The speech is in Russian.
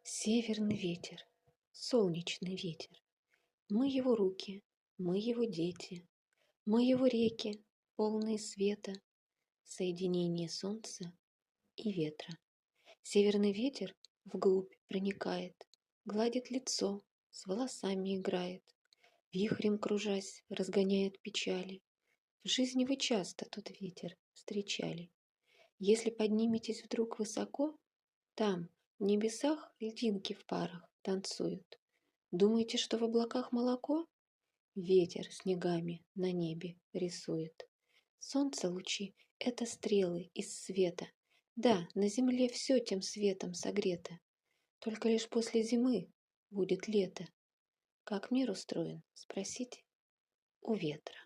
Северный ветер, солнечный ветер. Мы его руки, мы его дети, мы его реки, полные света, соединение солнца и ветра. Северный ветер вглубь проникает, гладит лицо, с волосами играет, вихрем кружась, разгоняет печали. В жизни вы часто тот ветер встречали. Если подниметесь вдруг высоко, там, в небесах, льдинки в парах танцуют. Думаете, что в облаках молоко? Ветер снегами на небе рисует. Солнце лучи — это стрелы из света. Да, на земле все тем светом согрето. Только лишь после зимы будет лето. Как мир устроен, спросите у ветра.